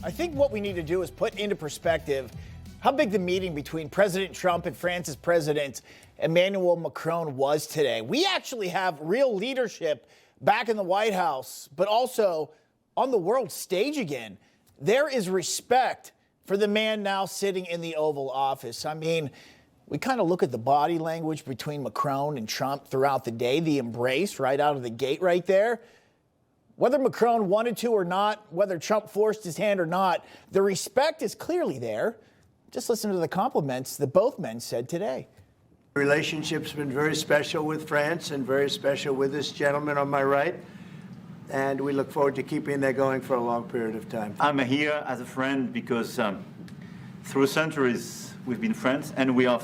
I think what we need to do is put into perspective how big the meeting between President Trump and France's President Emmanuel Macron was today. We actually have real leadership back in the White House, but also on the world stage again. There is respect for the man now sitting in the Oval Office. I mean, we kind of look at the body language between Macron and Trump throughout the day, the embrace right out of the gate right there. Whether Macron wanted to or not, whether Trump forced his hand or not, the respect is clearly there. Just listen to the compliments that both men said today. The relationship's been very special with France and very special with this gentleman on my right. And we look forward to keeping that going for a long period of time. I'm here as a friend because through centuries we've been friends, and we are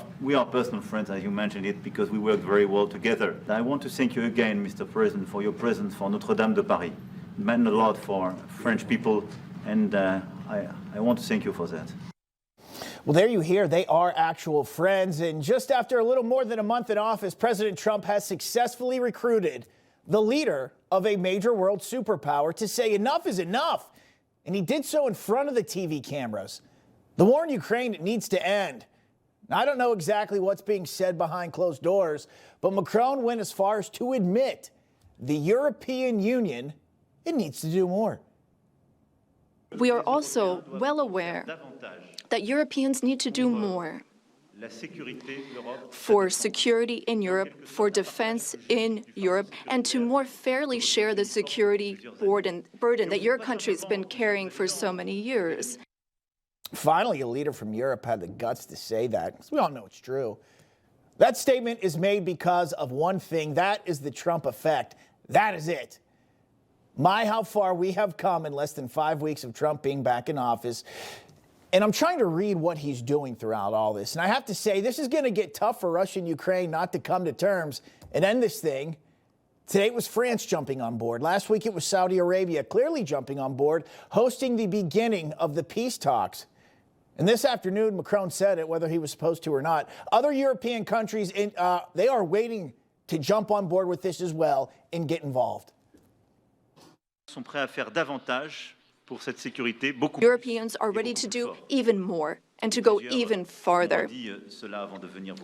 personal friends, as you mentioned it, because we work very well together. I want to thank you again, Mr. President, for your presence for Notre-Dame de Paris. It meant a lot for French people, and I want to thank you for that. Well, there you hear, they are actual friends. And just after a little more than a month in office, President Trump has successfully recruited the leader of a major world superpower to say enough is enough. And he did so in front of the TV cameras. The war in Ukraine, it needs to end. Now, I don't know exactly what's being said behind closed doors, but Macron went as far as to admit the European Union, it needs to do more. We are also well aware that Europeans need to do more for security in Europe, for defense in Europe, and to more fairly share the security burden that your country's been carrying for so many years. Finally, a leader from Europe had the guts to say that, because we all know it's true. That statement is made because of one thing. That is the Trump effect. That is it. My, how far we have come in less than 5 weeks of Trump being back in office. And I'm trying to read what he's doing throughout all this. And I have to say, this is going to get tough for Russia and Ukraine not to come to terms and end this thing. Today it was France jumping on board. Last week it was Saudi Arabia clearly jumping on board, hosting the beginning of the peace talks. And this afternoon, Macron said it, whether he was supposed to or not. Other European countries, they are waiting to jump on board with this as well and get involved. Europeans are ready to do even more and to go even farther.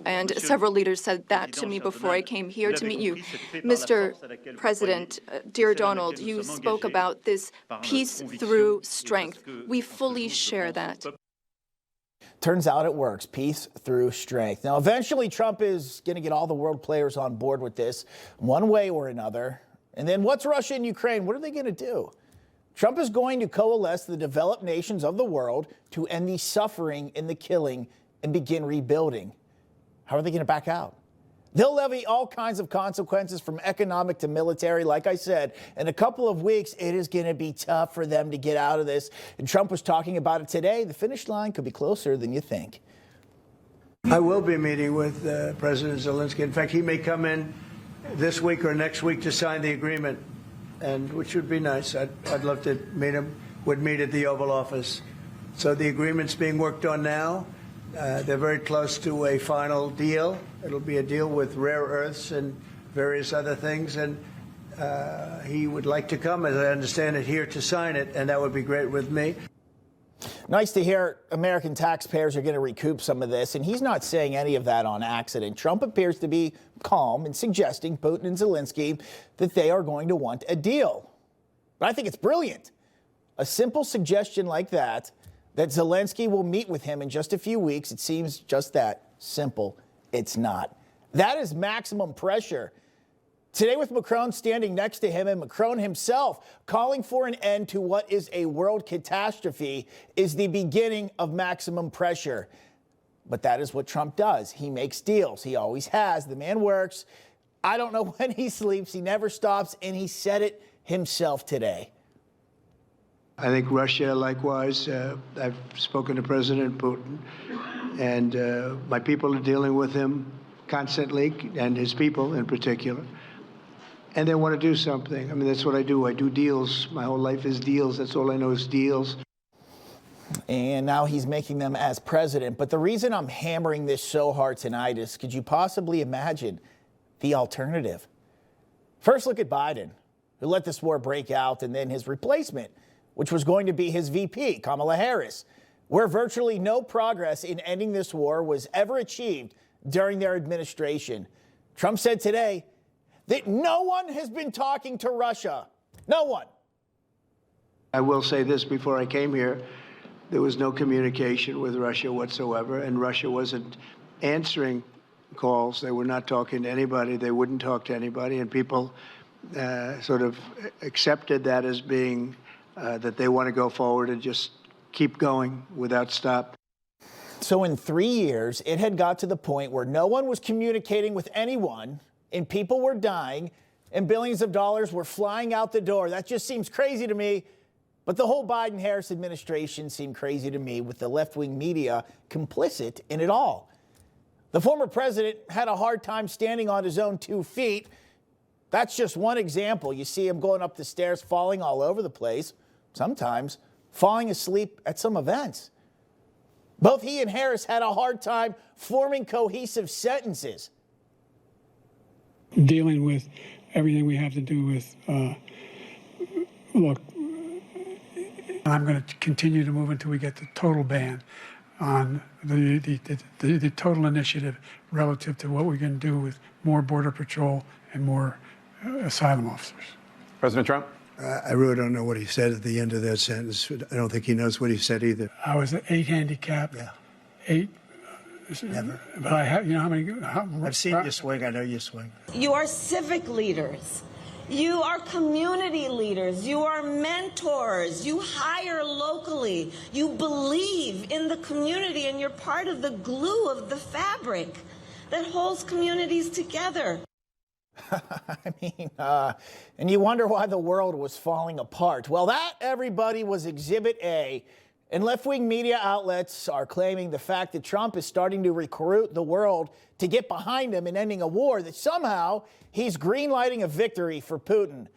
And several leaders said that to me before I came here to meet you. Mr. President, dear Donald, you spoke about this peace through strength. We fully share that. Turns out it works. Peace through strength. Now, eventually, Trump is going to get all the world players on board with this one way or another. And then what's Russia and Ukraine? What are they going to do? Trump is going to coalesce the developed nations of the world to end the suffering and the killing and begin rebuilding. How are they going to back out? They'll levy all kinds of consequences from economic to military. Like I said, in a couple of weeks, it is going to be tough for them to get out of this. And Trump was talking about it today. The finish line could be closer than you think. I will be meeting with President Zelensky. In fact, he may come in this week or next week to sign the agreement, and which would be nice. I'd love to meet him. Would meet at the Oval Office. So the agreement's being worked on now. They're very close to a final deal. It'll be a deal with rare earths and various other things. And he would like to come, as I understand it, here to sign it. And that would be great with me. Nice to hear American taxpayers are going to recoup some of this. And he's not saying any of that on accident. Trump appears to be calm in suggesting Putin and Zelensky that they are going to want a deal. But I think it's brilliant. A simple suggestion like that Zelensky will meet with him in just a few weeks. It seems just that simple. It's not. That is maximum pressure. Today with Macron standing next to him and Macron himself calling for an end to what is a world catastrophe is the beginning of maximum pressure. But that is what Trump does. He makes deals. He always has. The man works. I don't know when he sleeps. He never stops. And he said it himself today. I think Russia, likewise. I've spoken to President Putin, and my people are dealing with him constantly, and his people in particular. And they want to do something. I mean, that's what I do. I do deals. My whole life is deals. That's all I know is deals. And now he's making them as president. But the reason I'm hammering this so hard tonight is, could you possibly imagine the alternative? First, look at Biden, who let this war break out, and then his replacement, which was going to be his VP, Kamala Harris, where virtually no progress in ending this war was ever achieved during their administration. Trump said today that no one has been talking to Russia. No one. I will say this, before I came here, there was no communication with Russia whatsoever, and Russia wasn't answering calls. They were not talking to anybody. They wouldn't talk to anybody, and people sort of accepted that as being that they want to go forward and just keep going without stop. So in 3 years, it had got to the point where no one was communicating with anyone, and people were dying, and billions of dollars were flying out the door. That just seems crazy to me. But the whole Biden-Harris administration seemed crazy to me, with the left-wing media complicit in it all. The former president had a hard time standing on his own 2 feet. That's just one example. You see him going up the stairs, falling all over the place, sometimes falling asleep at some events. Both he and Harris had a hard time forming cohesive sentences. Dealing with everything we have to do with, look, I'm going to continue to move until we get the total ban on the total initiative relative to what we're going to do with more Border Patrol and more asylum officers. President Trump? I really don't know what he said at the end of that sentence. I don't think he knows what he said either. I was an 8 handicap. Yeah. 8. Never. But I have, you know how many? I've seen you swing. I know you swing. You are civic leaders. You are community leaders. You are mentors. You hire locally. You believe in the community, and you're part of the glue of the fabric that holds communities together. I mean, and you wonder why the world was falling apart. Well, that, everybody, was Exhibit A. And left-wing media outlets are claiming the fact that Trump is starting to recruit the world to get behind him in ending a war, that somehow he's green-lighting a victory for Putin.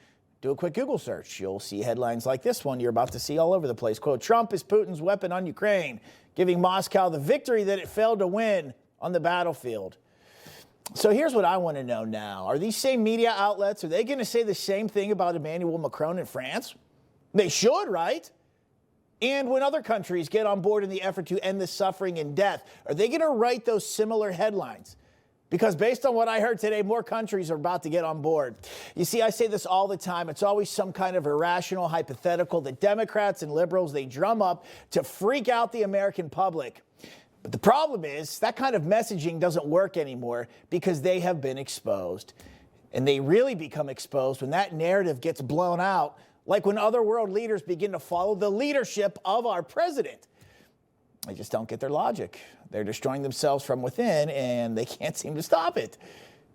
Do a quick Google search. You'll see headlines like this one you're about to see all over the place. Quote, Trump is Putin's weapon on Ukraine, giving Moscow the victory that it failed to win on the battlefield. So here's what I want to know now. Are these same media outlets, are they going to say the same thing about Emmanuel Macron in France? They should, right? And when other countries get on board in the effort to end the suffering and death, are they going to write those similar headlines? Because based on what I heard today, more countries are about to get on board. You see, I say this all the time. It's always some kind of irrational hypothetical that Democrats and liberals, they drum up to freak out the American public. But the problem is that kind of messaging doesn't work anymore because they have been exposed. And they really become exposed when that narrative gets blown out, like when other world leaders begin to follow the leadership of our president. They just don't get their logic. They're destroying themselves from within, and they can't seem to stop it.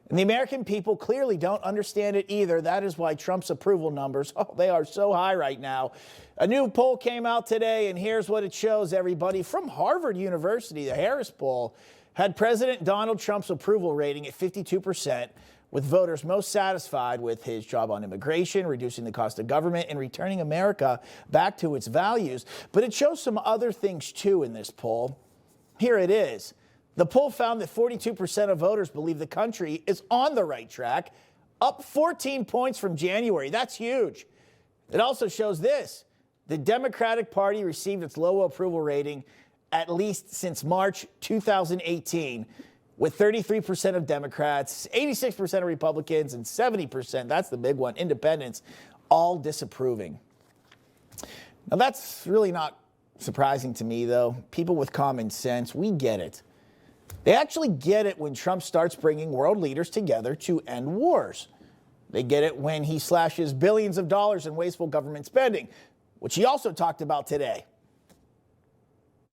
And the American people clearly don't understand it either. That is why Trump's approval numbers, they are so high right now. A new poll came out today, and here's what it shows, everybody. From Harvard University, the Harris poll had President Donald Trump's approval rating at 52%, with voters most satisfied with his job on immigration, reducing the cost of government, and returning America back to its values. But it shows some other things, too, in this poll. Here it is. The poll found that 42% of voters believe the country is on the right track, up 14 points from January. That's huge. It also shows this. The Democratic Party received its low approval rating at least since March 2018, with 33% of Democrats, 86% of Republicans, and 70%, that's the big one, independents, all disapproving. Now, that's really not surprising to me, though. People with common sense, we get it. They actually get it when Trump starts bringing world leaders together to end wars. They get it when he slashes billions of dollars in wasteful government spending, which he also talked about today.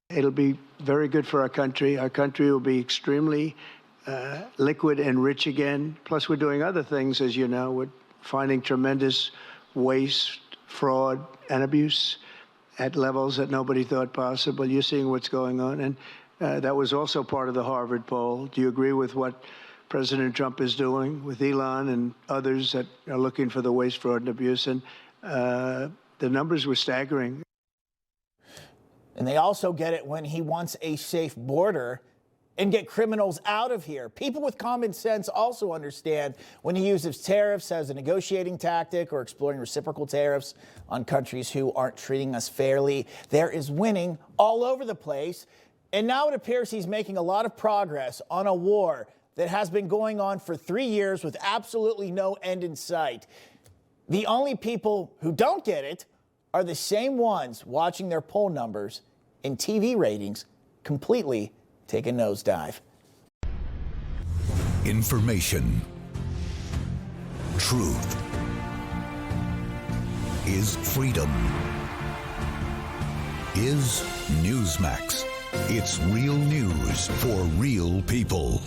It'll be very good for our country. Our country will be extremely liquid and rich again. Plus, we're doing other things, as you know. We're finding tremendous waste, fraud, and abuse at levels that nobody thought possible. You're seeing what's going on. And that was also part of the Harvard poll. Do you agree with what President Trump is doing with Elon and others that are looking for the waste, fraud, and abuse? And the numbers were staggering. And they also get it when he wants a safe border and get criminals out of here. People with common sense also understand when he uses tariffs as a negotiating tactic or exploring reciprocal tariffs on countries who aren't treating us fairly. There is winning all over the place. And now it appears he's making a lot of progress on a war that has been going on for 3 years with absolutely no end in sight. The only people who don't get it are the same ones watching their poll numbers and TV ratings completely take a nosedive. Information. Truth. Is freedom. Is Newsmax. It's real news for real people.